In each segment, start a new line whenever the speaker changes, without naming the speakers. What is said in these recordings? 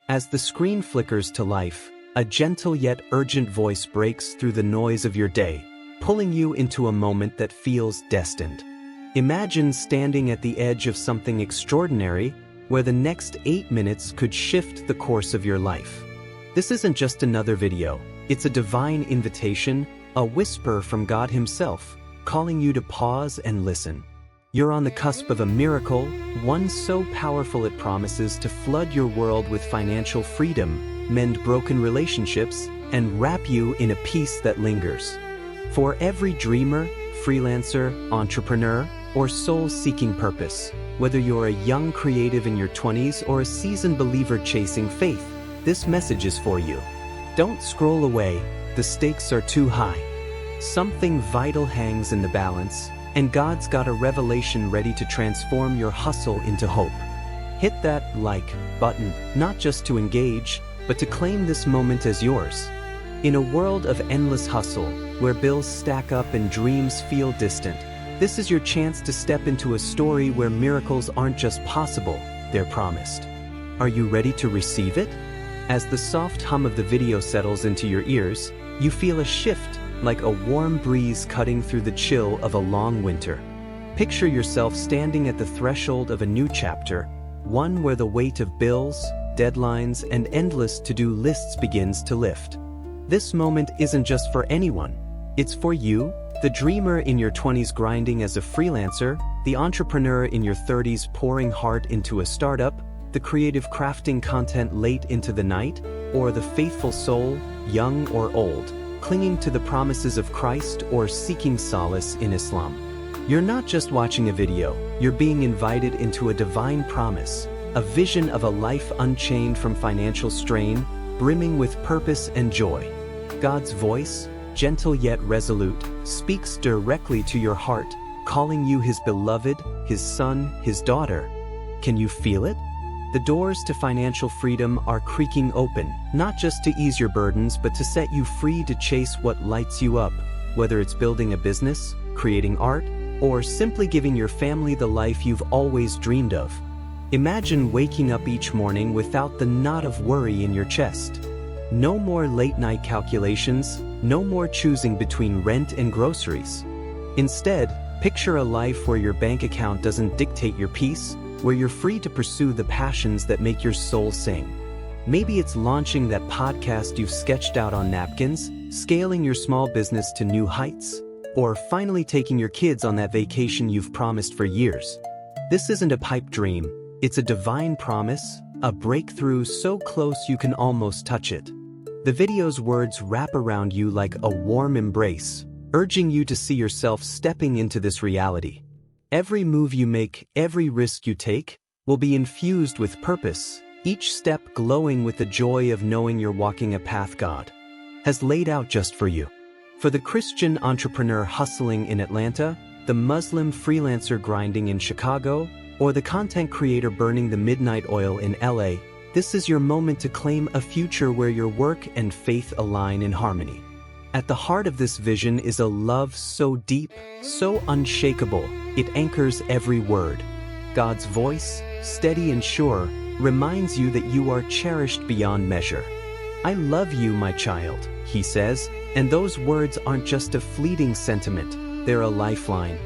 As the screen flickers to life, a gentle yet urgent voice breaks through the noise of your day, pulling you into a moment that feels destined. Imagine standing at the edge of something extraordinary, where the next 8 minutes could shift the course of your life. This isn't just another video, it's a divine invitation, a whisper from God Himself, calling you to pause and listen. You're on the cusp of a miracle, one so powerful it promises to flood your world with financial freedom, mend broken relationships, and wrap you in a peace that lingers. For every dreamer, freelancer, entrepreneur, or soul-seeking purpose, whether you're a young creative in your 20s or a seasoned believer chasing faith, this message is for you. Don't scroll away, the stakes are too high. Something vital hangs in the balance, and God's got a revelation ready to transform your hustle into hope. Hit that like button, not just to engage, but to claim this moment as yours. In a world of endless hustle, where bills stack up and dreams feel distant, this is your chance to step into a story where miracles aren't just possible, they're promised. Are you ready to receive it? As the soft hum of the video settles into your ears, you feel a shift, like a warm breeze cutting through the chill of a long winter. Picture yourself standing at the threshold of a new chapter, one where the weight of bills, deadlines, and endless to-do lists begins to lift. This moment isn't just for anyone. It's for you, the dreamer in your 20s grinding as a freelancer, the entrepreneur in your 30s pouring heart into a startup, the creative crafting content late into the night, or the faithful soul, young or old, clinging to the promises of Christ or seeking solace in Islam. You're not just watching a video, you're being invited into a divine promise, a vision of a life unchained from financial strain, brimming with purpose and joy. God's voice, gentle yet resolute, speaks directly to your heart, calling you His beloved, His son, His daughter. Can you feel it? The doors to financial freedom are creaking open, not just to ease your burdens, but to set you free to chase what lights you up, whether it's building a business, creating art, or simply giving your family the life you've always dreamed of. Imagine waking up each morning without the knot of worry in your chest. No more late-night calculations, no more choosing between rent and groceries. Instead, picture a life where your bank account doesn't dictate your peace, where you're free to pursue the passions that make your soul sing. Maybe it's launching that podcast you've sketched out on napkins, scaling your small business to new heights, or finally taking your kids on that vacation you've promised for years. This isn't a pipe dream, it's a divine promise, a breakthrough so close you can almost touch it. The video's words wrap around you like a warm embrace, urging you to see yourself stepping into this reality. Every move you make, every risk you take, will be infused with purpose, each step glowing with the joy of knowing you're walking a path God has laid out just for you. For the Christian entrepreneur hustling in Atlanta, the Muslim freelancer grinding in Chicago, or the content creator burning the midnight oil in LA, this is your moment to claim a future where your work and faith align in harmony. At the heart of this vision is a love so deep, so unshakable, it anchors every word. God's voice, steady and sure, reminds you that you are cherished beyond measure. I love you, my child, He says, and those words aren't just a fleeting sentiment, they're a lifeline.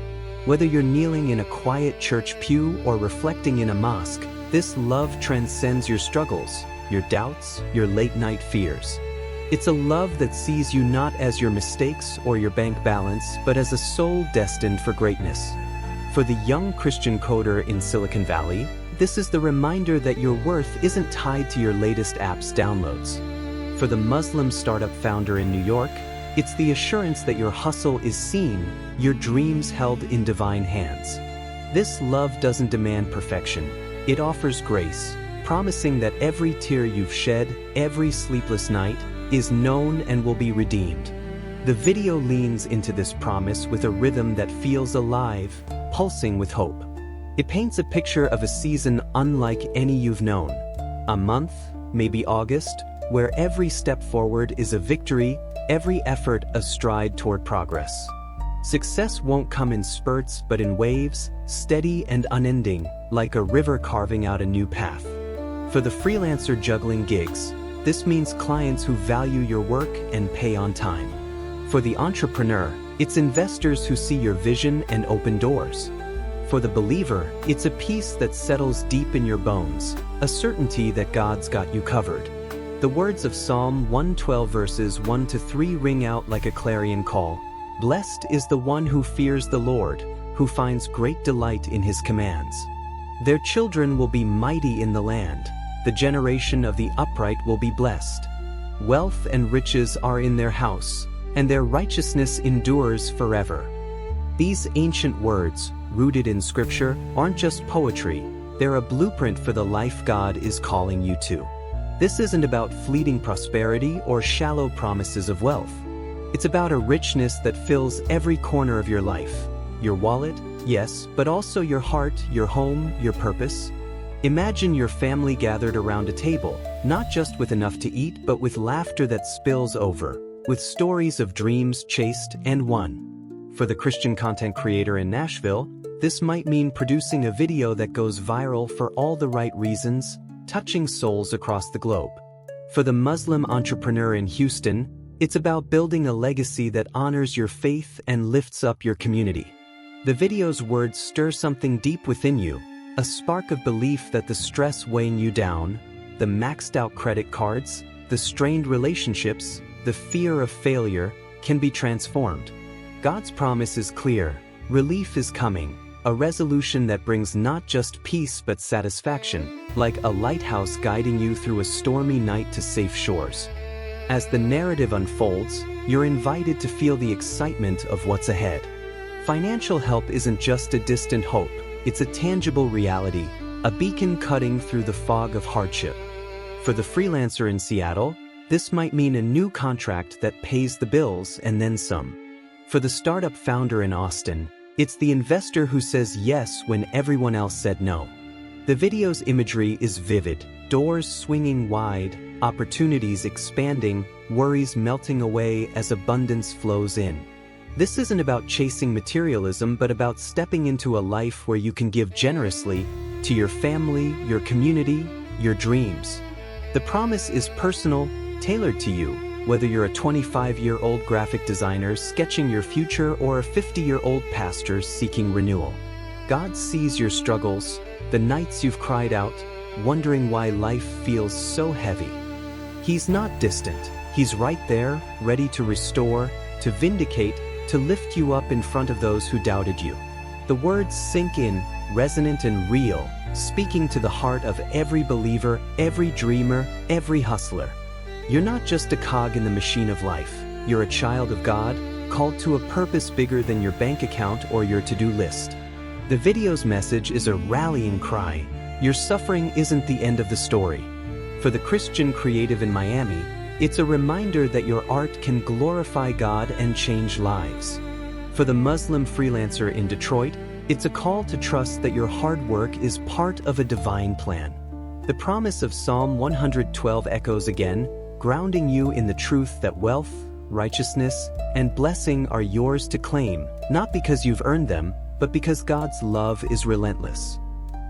Whether you're kneeling in a quiet church pew or reflecting in a mosque, this love transcends your struggles, your doubts, your late-night fears. It's a love that sees you not as your mistakes or your bank balance, but as a soul destined for greatness. For the young Christian coder in Silicon Valley, this is the reminder that your worth isn't tied to your latest app's downloads. For the Muslim startup founder in New York, it's the assurance that your hustle is seen, your dreams held in divine hands. This love doesn't demand perfection. It offers grace, promising that every tear you've shed, every sleepless night, is known and will be redeemed. The video leans into this promise with a rhythm that feels alive, pulsing with hope. It paints a picture of a season unlike any you've known. A month, maybe August, where every step forward is a victory, every effort a stride toward progress. Success won't come in spurts but in waves, steady and unending, like a river carving out a new path. For the freelancer juggling gigs, this means clients who value your work and pay on time. For the entrepreneur, it's investors who see your vision and open doors. For the believer, it's a peace that settles deep in your bones, a certainty that God's got you covered. The words of Psalm 112 verses 1-3 ring out like a clarion call. Blessed is the one who fears the Lord, who finds great delight in his commands. Their children will be mighty in the land. The generation of the upright will be blessed. Wealth and riches are in their house, and their righteousness endures forever. These ancient words, rooted in Scripture, aren't just poetry, they're a blueprint for the life God is calling you to. This isn't about fleeting prosperity or shallow promises of wealth. It's about a richness that fills every corner of your life. Your wallet, yes, but also your heart, your home, your purpose. Imagine your family gathered around a table, not just with enough to eat, but with laughter that spills over, with stories of dreams chased and won. For the Christian content creator in Nashville, this might mean producing a video that goes viral for all the right reasons, touching souls across the globe. For the Muslim entrepreneur in Houston, it's about building a legacy that honors your faith and lifts up your community. The video's words stir something deep within you, a spark of belief that the stress weighing you down, the maxed out credit cards, the strained relationships, the fear of failure, can be transformed. God's promise is clear. Relief is coming, a resolution that brings not just peace but satisfaction, like a lighthouse guiding you through a stormy night to safe shores. As the narrative unfolds, you're invited to feel the excitement of what's ahead. Financial help isn't just a distant hope, it's a tangible reality, a beacon cutting through the fog of hardship. For the freelancer in Seattle, this might mean a new contract that pays the bills and then some. For the startup founder in Austin, it's the investor who says yes when everyone else said no. The video's imagery is vivid, doors swinging wide, opportunities expanding, worries melting away as abundance flows in. This isn't about chasing materialism, but about stepping into a life where you can give generously to your family, your community, your dreams. The promise is personal, tailored to you, whether you're a 25-year-old graphic designer sketching your future or a 50-year-old pastor seeking renewal. God sees your struggles, the nights you've cried out, wondering why life feels so heavy. He's not distant. He's right there, ready to restore, to vindicate, to lift you up in front of those who doubted you. The words sink in, resonant and real, speaking to the heart of every believer, every dreamer, every hustler. You're not just a cog in the machine of life. You're a child of God, called to a purpose bigger than your bank account or your to-do list. The video's message is a rallying cry. Your suffering isn't the end of the story. For the Christian creative in Miami, it's a reminder that your art can glorify God and change lives. For the Muslim freelancer in Detroit, it's a call to trust that your hard work is part of a divine plan. The promise of Psalm 112 echoes again, grounding you in the truth that wealth, righteousness, and blessing are yours to claim, not because you've earned them, but because God's love is relentless.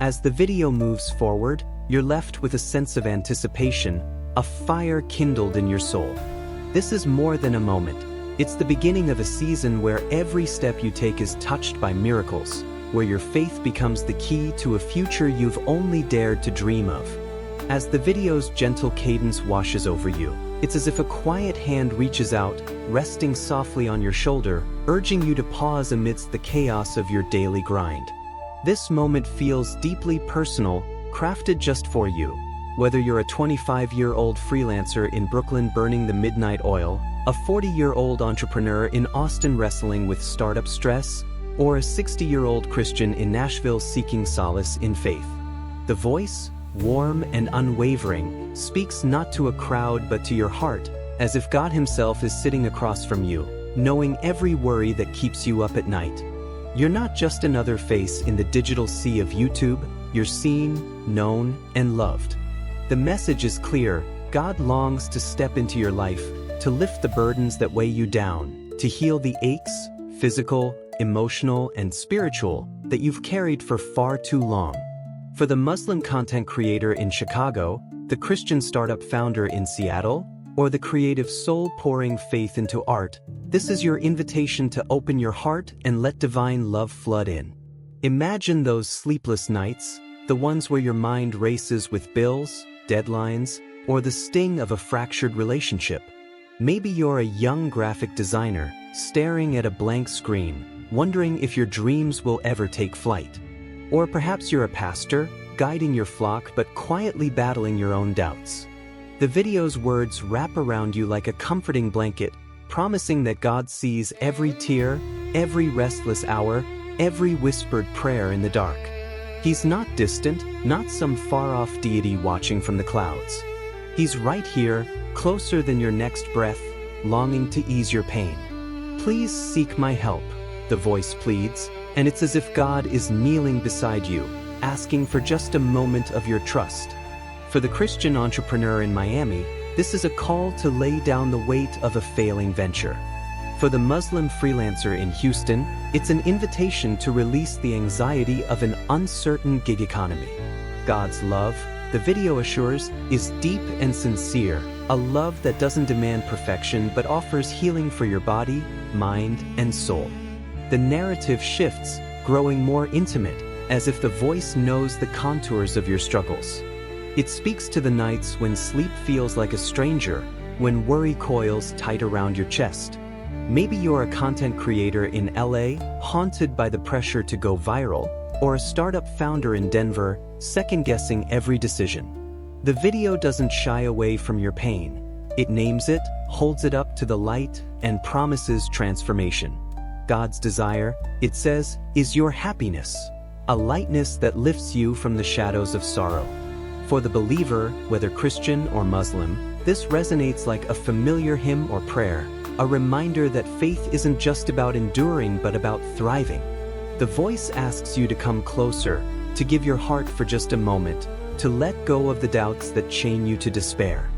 As the video moves forward, you're left with a sense of anticipation, a fire kindled in your soul. This is more than a moment. It's the beginning of a season where every step you take is touched by miracles, where your faith becomes the key to a future you've only dared to dream of. As the video's gentle cadence washes over you, it's as if a quiet hand reaches out, resting softly on your shoulder, urging you to pause amidst the chaos of your daily grind. This moment feels deeply personal, crafted just for you. Whether you're a 25-year-old freelancer in Brooklyn burning the midnight oil, a 40-year-old entrepreneur in Austin wrestling with startup stress, or a 60-year-old Christian in Nashville seeking solace in faith. The voice, warm and unwavering, speaks not to a crowd but to your heart, as if God Himself is sitting across from you, knowing every worry that keeps you up at night. You're not just another face in the digital sea of YouTube, you're seen, known, and loved. The message is clear: God longs to step into your life, to lift the burdens that weigh you down, to heal the aches, physical, emotional, and spiritual, that you've carried for far too long. For the Muslim content creator in Chicago, the Christian startup founder in Seattle, or the creative soul pouring faith into art, this is your invitation to open your heart and let divine love flood in. Imagine those sleepless nights, the ones where your mind races with bills, deadlines, or the sting of a fractured relationship. Maybe you're a young graphic designer, staring at a blank screen, wondering if your dreams will ever take flight. Or perhaps you're a pastor, guiding your flock but quietly battling your own doubts. The video's words wrap around you like a comforting blanket, promising that God sees every tear, every restless hour, every whispered prayer in the dark. He's not distant, not some far-off deity watching from the clouds. He's right here, closer than your next breath, longing to ease your pain. Please seek my help, the voice pleads, and it's as if God is kneeling beside you, asking for just a moment of your trust. For the Christian entrepreneur in Miami, this is a call to lay down the weight of a failing venture. For the Muslim freelancer in Houston, it's an invitation to release the anxiety of an uncertain gig economy. God's love, the video assures, is deep and sincere, a love that doesn't demand perfection but offers healing for your body, mind, and soul. The narrative shifts, growing more intimate, as if the voice knows the contours of your struggles. It speaks to the nights when sleep feels like a stranger, when worry coils tight around your chest. Maybe you're a content creator in LA, haunted by the pressure to go viral, or a startup founder in Denver, second-guessing every decision. The video doesn't shy away from your pain. It names it, holds it up to the light, and promises transformation. God's desire, it says, is your happiness, a lightness that lifts you from the shadows of sorrow. For the believer, whether Christian or Muslim, this resonates like a familiar hymn or prayer, a reminder that faith isn't just about enduring but about thriving. The voice asks you to come closer, to give your heart for just a moment, to let go of the doubts that chain you to despair.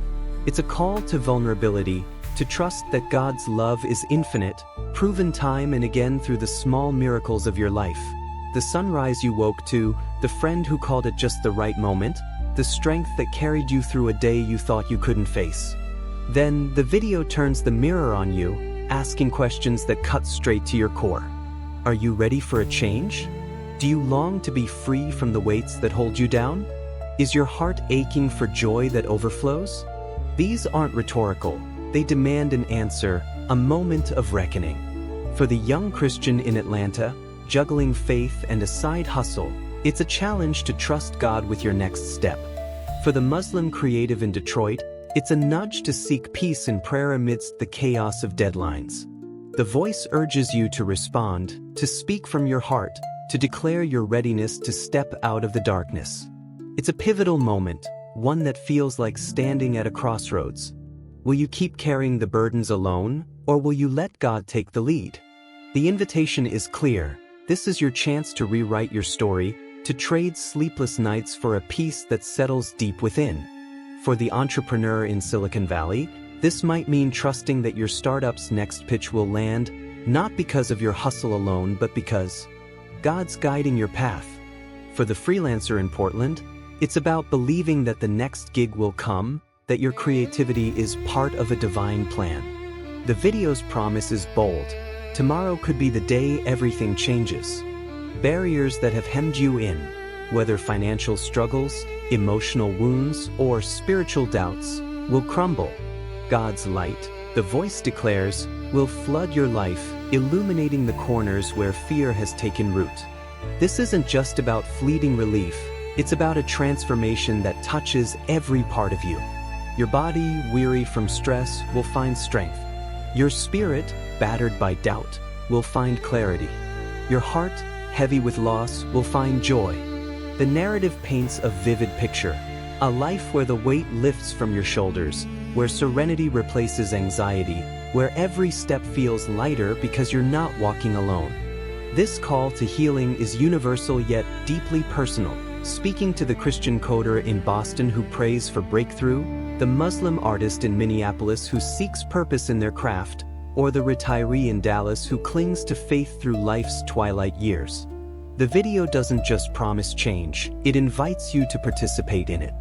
It's a call to vulnerability, to trust that God's love is infinite, proven time and again through the small miracles of your life. The sunrise you woke to, the friend who called at just the right moment, the strength that carried you through a day you thought you couldn't face. Then, the video turns the mirror on you, asking questions that cut straight to your core. Are you ready for a change? Do you long to be free from the weights that hold you down? Is your heart aching for joy that overflows? These aren't rhetorical. They demand an answer, a moment of reckoning. For the young Christian in Atlanta, juggling faith and a side hustle, it's a challenge to trust God with your next step. For the Muslim creative in Detroit, it's a nudge to seek peace in prayer amidst the chaos of deadlines. The voice urges you to respond, to speak from your heart, to declare your readiness to step out of the darkness. It's a pivotal moment, one that feels like standing at a crossroads. Will you keep carrying the burdens alone, or will you let God take the lead? The invitation is clear. This is your chance to rewrite your story, to trade sleepless nights for a peace that settles deep within. For the entrepreneur in Silicon Valley, this might mean trusting that your startup's next pitch will land, not because of your hustle alone, but because God's guiding your path. For the freelancer in Portland, it's about believing that the next gig will come, that your creativity is part of a divine plan. The video's promise is bold. Tomorrow could be the day everything changes. Barriers that have hemmed you in, whether financial struggles, emotional wounds, or spiritual doubts, will crumble. God's light, the voice declares, will flood your life, illuminating the corners where fear has taken root. This isn't just about fleeting relief, it's about a transformation that touches every part of you. Your body, weary from stress, will find strength. Your spirit, battered by doubt, will find clarity. Your heart, heavy with loss, will find joy. The narrative paints a vivid picture, a life where the weight lifts from your shoulders, where serenity replaces anxiety, where every step feels lighter because you're not walking alone. This call to healing is universal yet deeply personal, speaking to the Christian coder in Boston who prays for breakthrough, the Muslim artist in Minneapolis who seeks purpose in their craft, or the retiree in Dallas who clings to faith through life's twilight years. The video doesn't just promise change, it invites you to participate in it.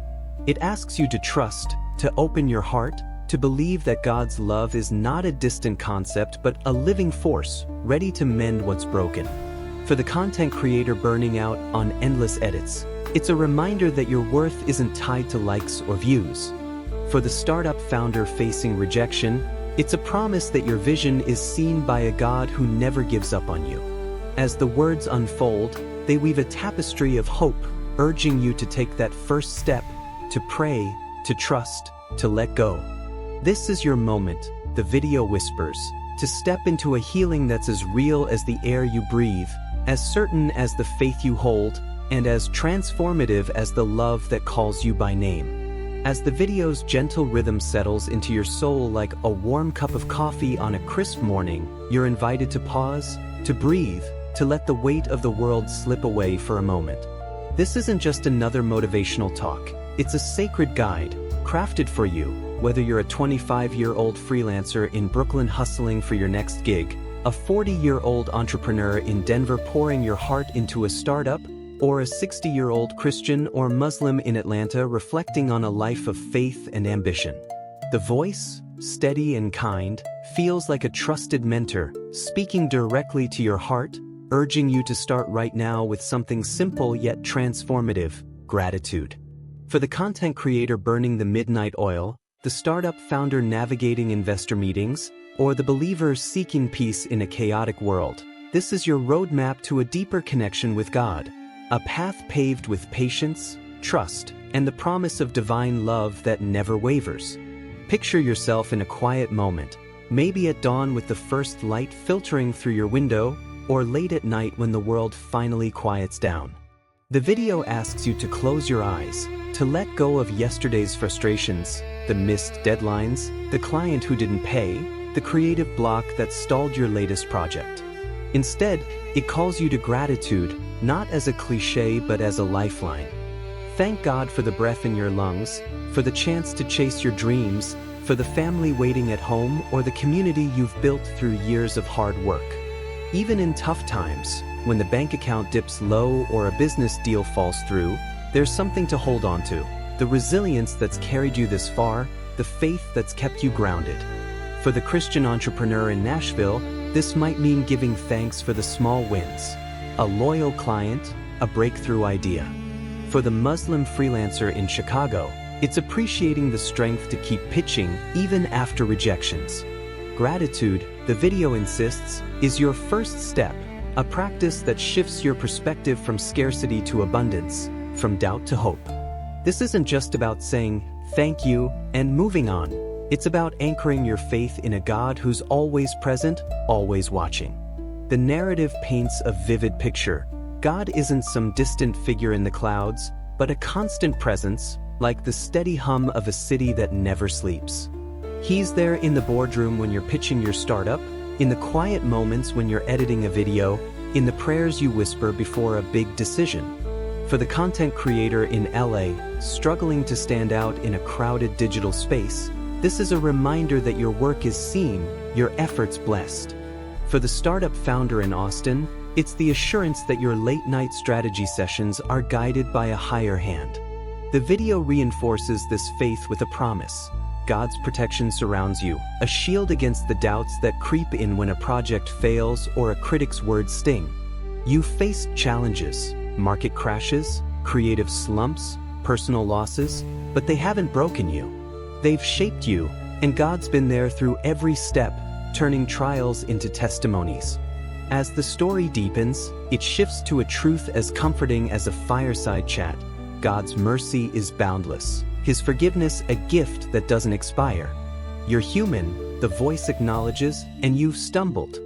It asks you to trust, to open your heart, to believe that God's love is not a distant concept but a living force, ready to mend what's broken. For the content creator burning out on endless edits, it's a reminder that your worth isn't tied to likes or views. For the startup founder facing rejection, it's a promise that your vision is seen by a God who never gives up on you. As the words unfold, they weave a tapestry of hope, urging you to take that first step, to pray, to trust, to let go. This is your moment, the video whispers, to step into a healing that's as real as the air you breathe, as certain as the faith you hold, and as transformative as the love that calls you by name. As the video's gentle rhythm settles into your soul like a warm cup of coffee on a crisp morning, you're invited to pause, to breathe, to let the weight of the world slip away for a moment. This isn't just another motivational talk, it's a sacred guide, crafted for you, whether you're a 25-year-old freelancer in Brooklyn hustling for your next gig, a 40-year-old entrepreneur in Denver pouring your heart into a startup, or a 60-year-old Christian or Muslim in Atlanta reflecting on a life of faith and ambition. The voice, steady and kind, feels like a trusted mentor, speaking directly to your heart, urging you to start right now with something simple yet transformative: gratitude. For the content creator burning the midnight oil, the startup founder navigating investor meetings, or the believer seeking peace in a chaotic world, this is your roadmap to a deeper connection with God. A path paved with patience, trust, and the promise of divine love that never wavers. Picture yourself in a quiet moment, maybe at dawn with the first light filtering through your window, or late at night when the world finally quiets down. The video asks you to close your eyes, to let go of yesterday's frustrations, the missed deadlines, the client who didn't pay, the creative block that stalled your latest project. Instead, it calls you to gratitude, not as a cliche but as a lifeline. Thank God for the breath in your lungs, for the chance to chase your dreams, for the family waiting at home or the community you've built through years of hard work. Even in tough times, when the bank account dips low or a business deal falls through, there's something to hold on to. The resilience that's carried you this far, the faith that's kept you grounded. For the Christian entrepreneur in Nashville, this might mean giving thanks for the small wins. A loyal client, a breakthrough idea. For the Muslim freelancer in Chicago, it's appreciating the strength to keep pitching even after rejections. Gratitude, the video insists, is your first step, a practice that shifts your perspective from scarcity to abundance, from doubt to hope. This isn't just about saying thank you and moving on. It's about anchoring your faith in a God who's always present, always watching. The narrative paints a vivid picture. God isn't some distant figure in the clouds, but a constant presence, like the steady hum of a city that never sleeps. He's there in the boardroom when you're pitching your startup, in the quiet moments when you're editing a video, in the prayers you whisper before a big decision. For the content creator in LA, struggling to stand out in a crowded digital space, this is a reminder that your work is seen, your efforts blessed. For the startup founder in Austin, it's the assurance that your late-night strategy sessions are guided by a higher hand. The video reinforces this faith with a promise. God's protection surrounds you, a shield against the doubts that creep in when a project fails or a critic's words sting. You've faced challenges, market crashes, creative slumps, personal losses, but they haven't broken you. They've shaped you, and God's been there through every step, turning trials into testimonies. As the story deepens, it shifts to a truth as comforting as a fireside chat. God's mercy is boundless, His forgiveness a gift that doesn't expire. You're human, the voice acknowledges, and you've stumbled.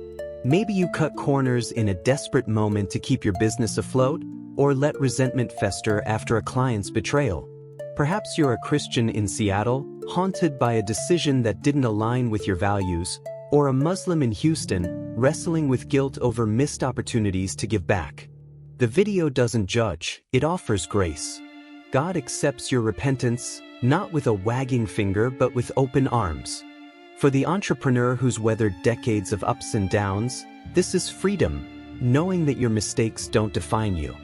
Maybe you cut corners in a desperate moment to keep your business afloat, or let resentment fester after a client's betrayal. Perhaps you're a Christian in Seattle, haunted by a decision that didn't align with your values, or a Muslim in Houston, wrestling with guilt over missed opportunities to give back. The video doesn't judge, it offers grace. God accepts your repentance, not with a wagging finger but with open arms. For the entrepreneur who's weathered decades of ups and downs, this is freedom, knowing that your mistakes don't define you.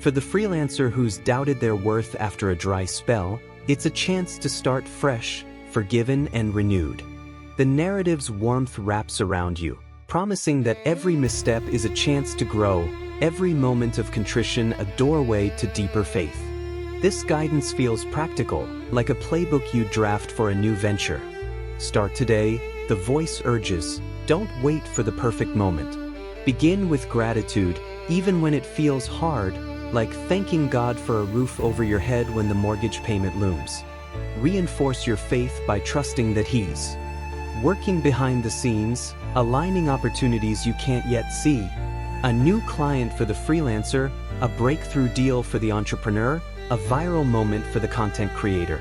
For the freelancer who's doubted their worth after a dry spell, it's a chance to start fresh, forgiven and renewed. The narrative's warmth wraps around you, promising that every misstep is a chance to grow, every moment of contrition a doorway to deeper faith. This guidance feels practical, like a playbook you draft for a new venture. Start today, the voice urges. Don't wait for the perfect moment. Begin with gratitude, even when it feels hard, like thanking God for a roof over your head when the mortgage payment looms. Reinforce your faith by trusting that He's working behind the scenes, aligning opportunities you can't yet see. A new client for the freelancer, a breakthrough deal for the entrepreneur, a viral moment for the content creator.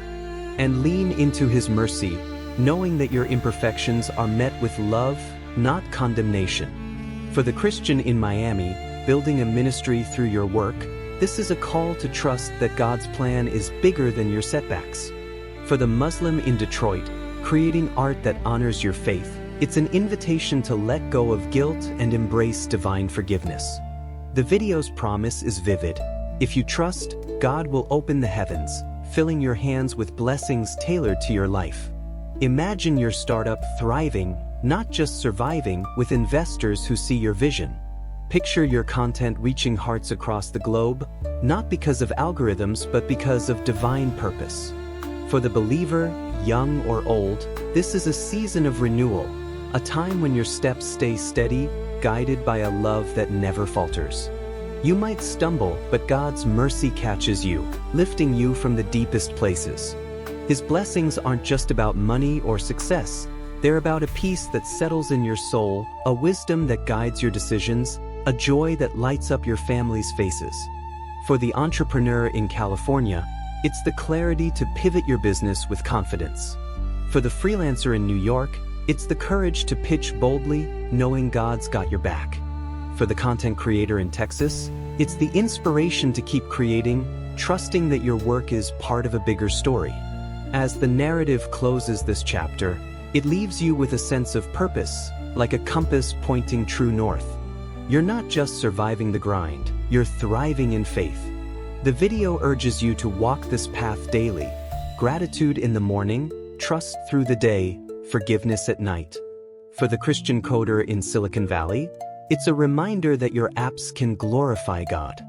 And lean into His mercy, knowing that your imperfections are met with love, not condemnation. For the Christian in Miami, building a ministry through your work, this is a call to trust that God's plan is bigger than your setbacks. For the Muslim in Detroit, creating art that honors your faith, it's an invitation to let go of guilt and embrace divine forgiveness. The video's promise is vivid. If you trust, God will open the heavens, filling your hands with blessings tailored to your life. Imagine your startup thriving, not just surviving, with investors who see your vision. Picture your content reaching hearts across the globe, not because of algorithms but because of divine purpose. For the believer, young or old, this is a season of renewal, a time when your steps stay steady, guided by a love that never falters. You might stumble, but God's mercy catches you, lifting you from the deepest places. His blessings aren't just about money or success. They're about a peace that settles in your soul, a wisdom that guides your decisions, a joy that lights up your family's faces. For the entrepreneur in California, it's the clarity to pivot your business with confidence. For the freelancer in New York, it's the courage to pitch boldly, knowing God's got your back. For the content creator in Texas, it's the inspiration to keep creating, trusting that your work is part of a bigger story. As the narrative closes this chapter, it leaves you with a sense of purpose, like a compass pointing true north. You're not just surviving the grind, you're thriving in faith. The video urges you to walk this path daily. Gratitude in the morning, trust through the day, forgiveness at night. For the Christian coder in Silicon Valley, it's a reminder that your apps can glorify God.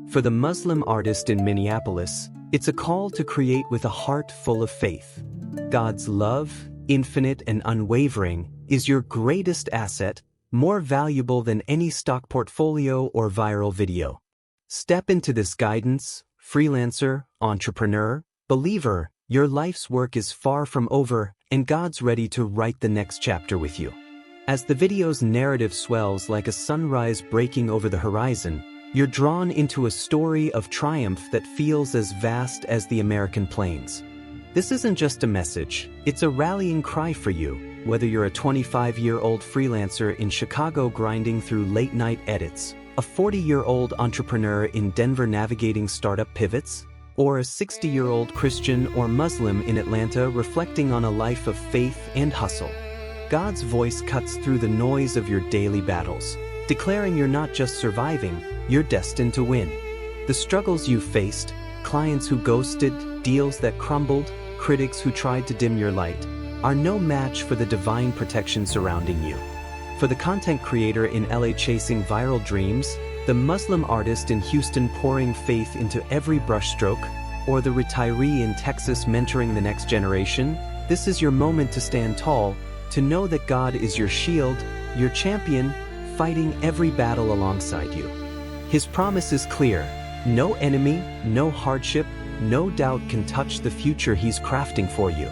For the Muslim artist in Minneapolis, it's a call to create with a heart full of faith. God's love, infinite and unwavering, is your greatest asset, more valuable than any stock portfolio or viral video. Step into this guidance, freelancer, entrepreneur, believer. Your life's work is far from over, and God's ready to write the next chapter with you. As the video's narrative swells like a sunrise breaking over the horizon, you're drawn into a story of triumph that feels as vast as the American plains. This isn't just a message, it's a rallying cry for you, whether you're a 25-year-old freelancer in Chicago grinding through late-night edits, a 40-year-old entrepreneur in Denver navigating startup pivots, or a 60-year-old Christian or Muslim in Atlanta reflecting on a life of faith and hustle. God's voice cuts through the noise of your daily battles, declaring you're not just surviving, you're destined to win. The struggles you've faced, clients who ghosted, deals that crumbled, critics who tried to dim your light, are no match for the divine protection surrounding you. For the content creator in LA chasing viral dreams, the Muslim artist in Houston pouring faith into every brushstroke, or the retiree in Texas mentoring the next generation, this is your moment to stand tall, to know that God is your shield, your champion, fighting every battle alongside you. His promise is clear: no enemy, no hardship, no doubt can touch the future He's crafting for you.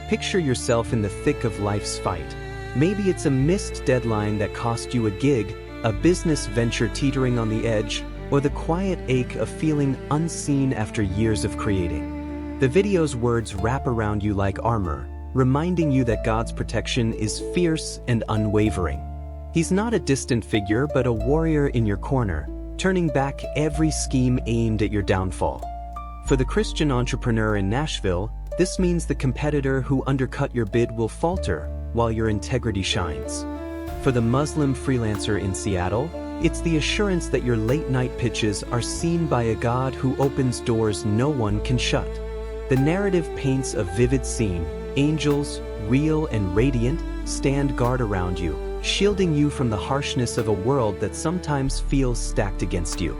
Picture yourself in the thick of life's fight. Maybe it's a missed deadline that cost you a gig, a business venture teetering on the edge, or the quiet ache of feeling unseen after years of creating. The video's words wrap around you like armor, reminding you that God's protection is fierce and unwavering. He's not a distant figure but a warrior in your corner, turning back every scheme aimed at your downfall. For the Christian entrepreneur in Nashville, this means the competitor who undercut your bid will falter while your integrity shines. For the Muslim freelancer in Seattle, It's the assurance that your late-night pitches are seen by a God who opens doors no one can shut. The narrative paints a vivid scene. Angels, real and radiant, stand guard around you, shielding you from the harshness of a world that sometimes feels stacked against you.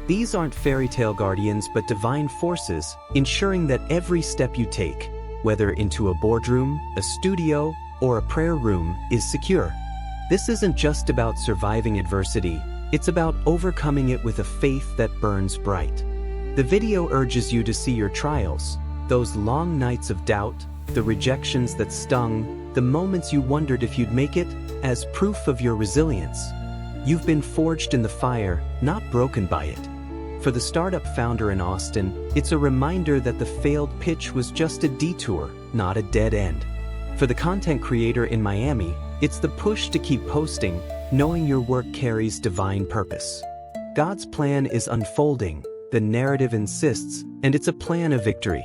These aren't fairy tale guardians but divine forces, ensuring that every step you take, whether into a boardroom, a studio, or a prayer room, is secure. This isn't just about surviving adversity, it's about overcoming it with a faith that burns bright. The video urges you to see your trials, those long nights of doubt, the rejections that stung, the moments you wondered if you'd make it, as proof of your resilience. You've been forged in the fire, not broken by it. For the startup founder in Austin, it's a reminder that the failed pitch was just a detour, not a dead end. For the content creator in Miami, it's the push to keep posting, knowing your work carries divine purpose. God's plan is unfolding, the narrative insists, and it's a plan of victory.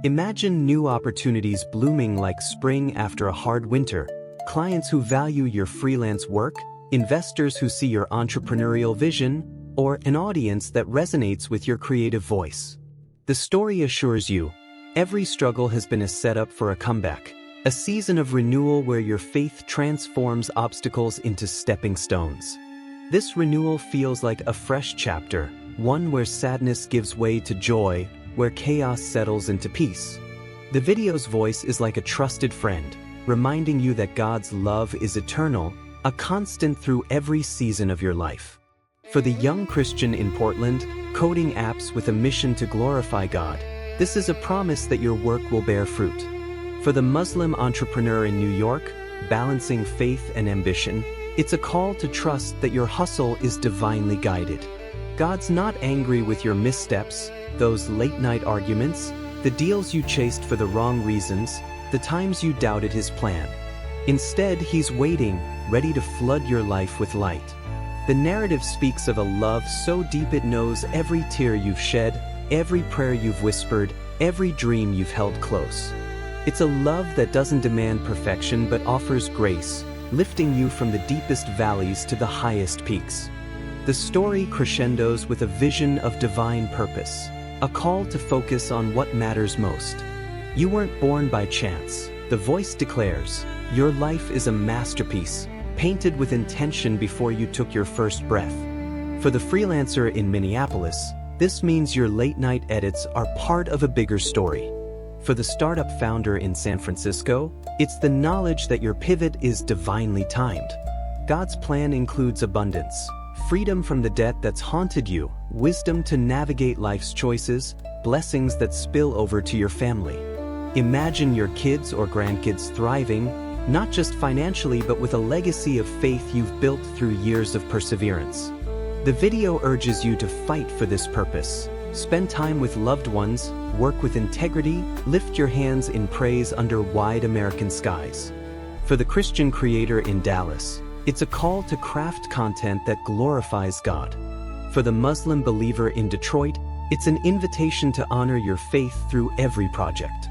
Imagine new opportunities blooming like spring after a hard winter, clients who value your freelance work, investors who see your entrepreneurial vision, or an audience that resonates with your creative voice. The story assures you, every struggle has been a setup for a comeback, a season of renewal where your faith transforms obstacles into stepping stones. This renewal feels like a fresh chapter, one where sadness gives way to joy, where chaos settles into peace. The video's voice is like a trusted friend, reminding you that God's love is eternal, a constant through every season of your life. For the young Christian in Portland, coding apps with a mission to glorify God, this is a promise that your work will bear fruit. For the Muslim entrepreneur in New York, balancing faith and ambition, it's a call to trust that your hustle is divinely guided. God's not angry with your missteps, those late-night arguments, the deals you chased for the wrong reasons, the times you doubted his plan. Instead, he's waiting, ready to flood your life with light. The narrative speaks of a love so deep it knows every tear you've shed, every prayer you've whispered, every dream you've held close. It's a love that doesn't demand perfection but offers grace, lifting you from the deepest valleys to the highest peaks. The story crescendos with a vision of divine purpose, a call to focus on what matters most. You weren't born by chance, the voice declares. Your life is a masterpiece, painted with intention before you took your first breath. For the freelancer in Minneapolis, this means your late-night edits are part of a bigger story. For the startup founder in San Francisco, it's the knowledge that your pivot is divinely timed. God's plan includes abundance, freedom from the debt that's haunted you, wisdom to navigate life's choices, blessings that spill over to your family. Imagine your kids or grandkids thriving, not just financially but with a legacy of faith you've built through years of perseverance. The video urges you to fight for this purpose. Spend time with loved ones, work with integrity, lift your hands in praise under wide American skies. For the Christian creator in Dallas, it's a call to craft content that glorifies God. For the Muslim believer in Detroit, it's an invitation to honor your faith through every project.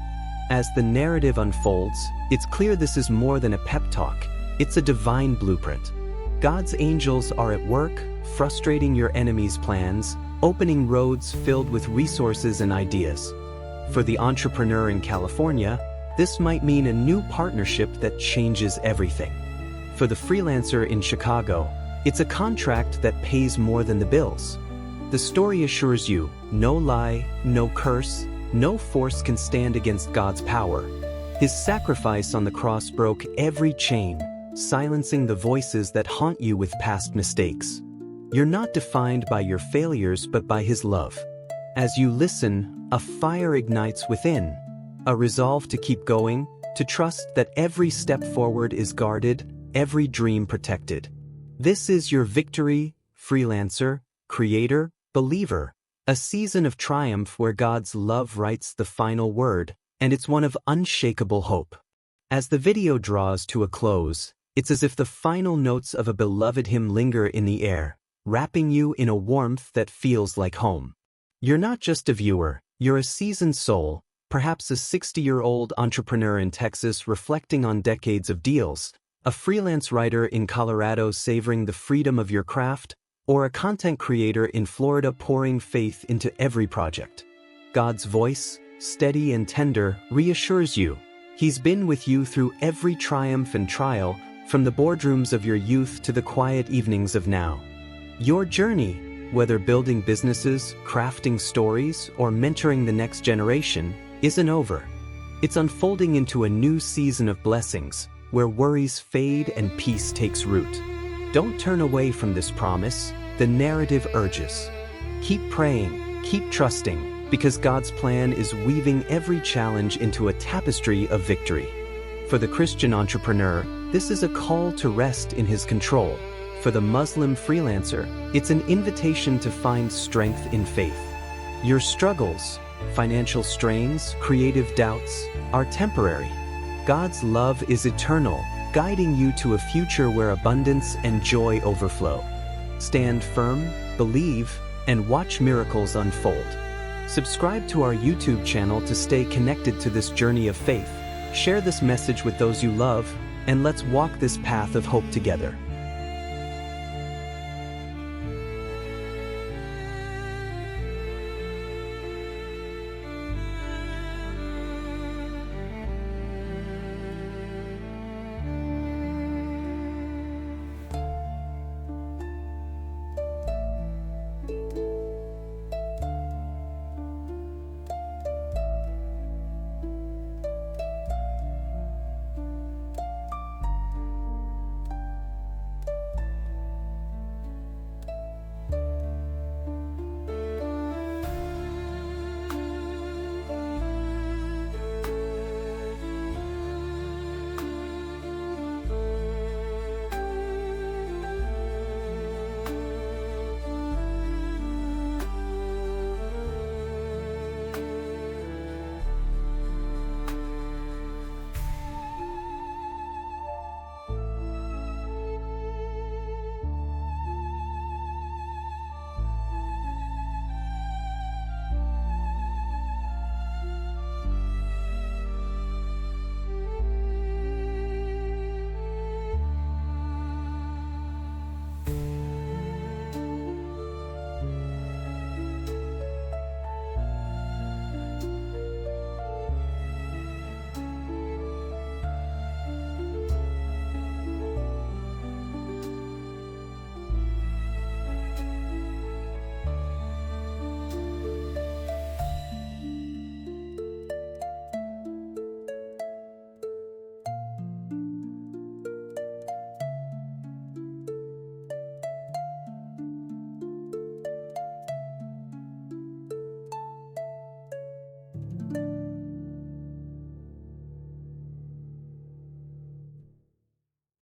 As the narrative unfolds, it's clear this is more than a pep talk, it's a divine blueprint. God's angels are at work, frustrating your enemies' plans, opening roads filled with resources and ideas. For the entrepreneur in California, this might mean a new partnership that changes everything. For the freelancer in Chicago, it's a contract that pays more than the bills. The story assures you, no lie, no curse, no force can stand against God's power. His sacrifice on the cross broke every chain, silencing the voices that haunt you with past mistakes. You're not defined by your failures but by His love. As you listen, a fire ignites within, a resolve to keep going, to trust that every step forward is guarded, every dream protected. This is your victory, freelancer, creator, believer, a season of triumph where God's love writes the final word, and it's one of unshakable hope. As the video draws to a close, it's as if the final notes of a beloved hymn linger in the air, wrapping you in a warmth that feels like home. You're not just a viewer, you're a seasoned soul, perhaps a 60-year-old entrepreneur in Texas reflecting on decades of deals, a freelance writer in Colorado savoring the freedom of your craft, or a content creator in Florida pouring faith into every project. God's voice, steady and tender, reassures you. He's been with you through every triumph and trial, from the boardrooms of your youth to the quiet evenings of now. Your journey, whether building businesses, crafting stories, or mentoring the next generation, isn't over. It's unfolding into a new season of blessings, where worries fade and peace takes root. Don't turn away from this promise, the narrative urges. Keep praying, keep trusting, because God's plan is weaving every challenge into a tapestry of victory. For the Christian entrepreneur, this is a call to rest in His control. For the Muslim freelancer, it's an invitation to find strength in faith. Your struggles, financial strains, creative doubts, are temporary. God's love is eternal, guiding you to a future where abundance and joy overflow. Stand firm, believe, and watch miracles unfold. Subscribe to our YouTube channel to stay connected to this journey of faith. Share this message with those you love, and let's walk this path of hope together.